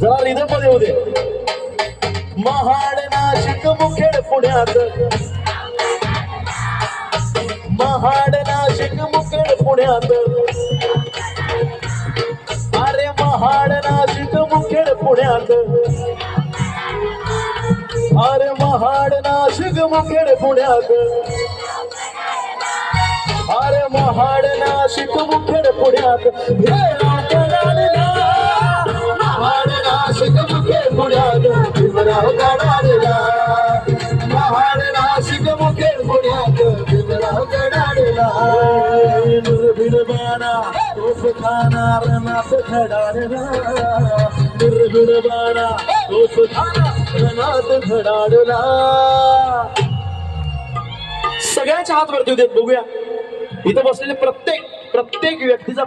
जरा रिदम मध्ये होऊ दे. महाड नाशिक मुखेड पुण्यात, महाड नाशिक मुखेड पुण्यात, अरे महाड नाशिक मुखेड पुण्यात, अरे महाड नाशिक मुखेड पुण्यात, अरे महाड नाशिक मुखेड पुण्यात भीमराव गडाला, महाड नाशिक मुखेड पुण्यात भीमराव गडाला, महाड नाशिक मुखेड पुण्यात भीमराव गडाला. निर्भीडबाणा तोफ खाना रणात खडाडला, निर्भीडबाणा तोफ खाना रणात खडाडला. सगळ्यांच्या हात वरती देत बघूया. इथं बसलेले प्रत्येक व्यक्तीचा